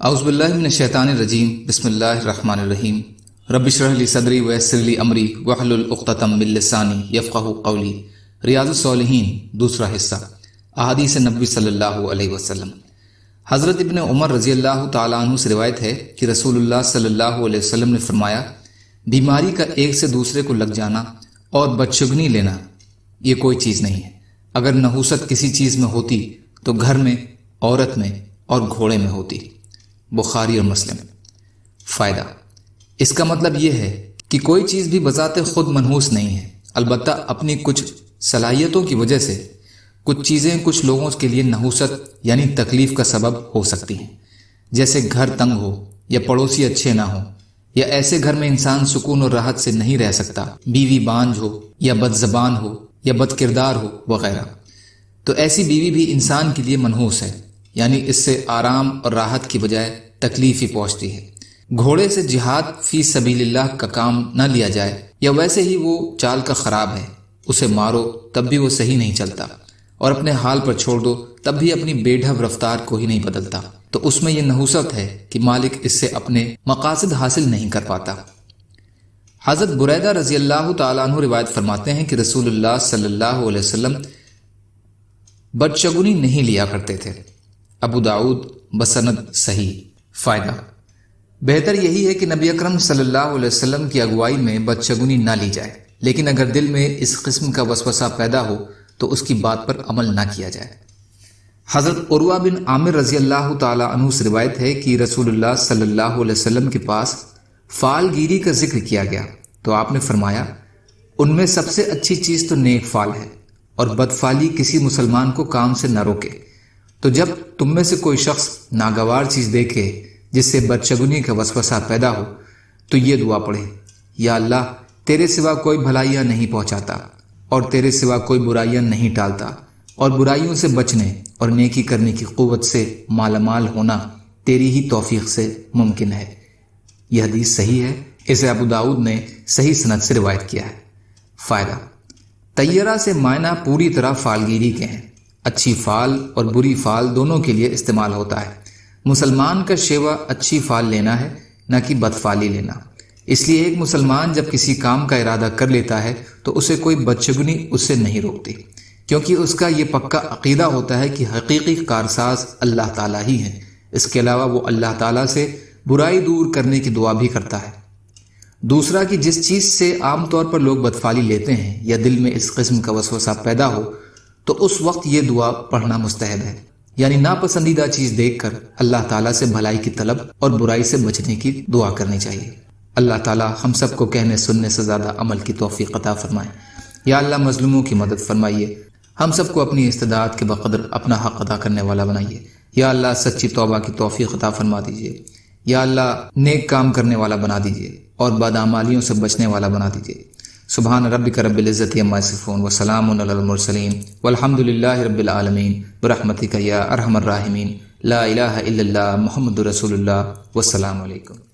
اعوذ باللہ من الشیطان الرجیم بسم اللہ الرحمن الرحیم رب اشرح لی صدری ویسر لی امری واحلل عقدۃ من لسانی یفقہوا قولی۔ ریاض الصالحین دوسرا حصہ، احادیث نبوی صلی اللہ علیہ وسلم۔ حضرت ابن عمر رضی اللہ تعالیٰ عنہ سے روایت ہے کہ رسول اللہ صلی اللہ علیہ وسلم نے فرمایا، بیماری کا ایک سے دوسرے کو لگ جانا اور بدشگنی لینا یہ کوئی چیز نہیں ہے۔ اگر نحوست کسی چیز میں ہوتی تو گھر میں، عورت میں اور گھوڑے میں ہوتی۔ بخاری اور مسلم۔ فائدہ، اس کا مطلب یہ ہے کہ کوئی چیز بھی بذات خود منحوس نہیں ہے، البتہ اپنی کچھ صلاحیتوں کی وجہ سے کچھ چیزیں کچھ لوگوں کے لیے نحوست یعنی تکلیف کا سبب ہو سکتی ہیں، جیسے گھر تنگ ہو یا پڑوسی اچھے نہ ہوں، یا ایسے گھر میں انسان سکون اور راحت سے نہیں رہ سکتا، بیوی بانجھ ہو یا بد زبان ہو یا بد کردار ہو وغیرہ۔ تو ایسی بیوی بھی انسان کے لیے منحوس ہے، یعنی اس سے آرام اور راحت کی بجائے تکلیف ہی پہنچتی ہے۔ گھوڑے سے جہاد فی سبیل اللہ کا کام نہ لیا جائے، یا ویسے ہی وہ چال کا خراب ہے، اسے مارو تب بھی وہ صحیح نہیں چلتا، اور اپنے حال پر چھوڑ دو تب بھی اپنی بے ڈھب رفتار کو ہی نہیں بدلتا، تو اس میں یہ نحوست ہے کہ مالک اس سے اپنے مقاصد حاصل نہیں کر پاتا۔ حضرت بریدہ رضی اللہ تعالیٰ عنہ روایت فرماتے ہیں کہ رسول اللہ صلی اللہ علیہ وسلم بدشگنی نہیں لیا کرتے تھے۔ ابو داؤد بسند صحیح۔ فائدہ، بہتر یہی ہے کہ نبی اکرم صلی اللہ علیہ وسلم کی اگوائی میں بدشگنی نہ لی جائے، لیکن اگر دل میں اس قسم کا وسوسہ پیدا ہو تو اس کی بات پر عمل نہ کیا جائے۔ حضرت عروہ بن عامر رضی اللہ تعالی عنہ سے روایت ہے کہ رسول اللہ صلی اللہ علیہ وسلم کے پاس فال گیری کا ذکر کیا گیا تو آپ نے فرمایا، ان میں سب سے اچھی چیز تو نیک فال ہے، اور بدفالی کسی مسلمان کو کام سے نہ روکے۔ تو جب تم میں سے کوئی شخص ناگوار چیز دیکھے جس سے بدشگنی کا وسوسہ پیدا ہو تو یہ دعا پڑھے، یا اللہ تیرے سوا کوئی بھلائیاں نہیں پہنچاتا، اور تیرے سوا کوئی برائیاں نہیں ٹالتا، اور برائیوں سے بچنے اور نیکی کرنے کی قوت سے مالا مال ہونا تیری ہی توفیق سے ممکن ہے۔ یہ حدیث صحیح ہے، اسے ابو داؤد نے صحیح سند سے روایت کیا ہے۔ فائدہ، طیرہ سے معنی پوری طرح فالگیری کے ہیں۔ اچھی فال اور بری فال دونوں کے لیے استعمال ہوتا ہے۔ مسلمان کا شیوا اچھی فال لینا ہے، نہ کہ بد فالی لینا۔ اس لیے ایک مسلمان جب کسی کام کا ارادہ کر لیتا ہے تو اسے کوئی بدشگنی اس سے نہیں روکتی، کیونکہ اس کا یہ پکا عقیدہ ہوتا ہے کہ حقیقی کارساز اللہ تعالیٰ ہی ہیں۔ اس کے علاوہ وہ اللہ تعالیٰ سے برائی دور کرنے کی دعا بھی کرتا ہے۔ دوسرا کہ جس چیز سے عام طور پر لوگ بدفالی لیتے ہیں یا دل میں اس قسم کا وسوسہ پیدا ہو تو اس وقت یہ دعا پڑھنا مستحب ہے، یعنی ناپسندیدہ چیز دیکھ کر اللہ تعالیٰ سے بھلائی کی طلب اور برائی سے بچنے کی دعا کرنی چاہیے۔ اللہ تعالیٰ ہم سب کو کہنے سننے سے زیادہ عمل کی توفیق عطا فرمائے۔ یا اللہ مظلوموں کی مدد فرمائیے، ہم سب کو اپنی استطاعت کے بقدر اپنا حق ادا کرنے والا بنائیے۔ یا اللہ سچی توبہ کی توفیق عطا فرما دیجیے۔ یا اللہ نیک کام کرنے والا بنا دیجیے اور بدعمالیوں سے بچنے والا بنا دیجیے۔ سبحان ربک رب العزت عما یصفون وسلام علی المرسلین والحمد للہ رب العالمین برحمتک یا ارحم الراحمین۔ لا الہ الا اللہ محمد رسول اللہ والسلام علیکم۔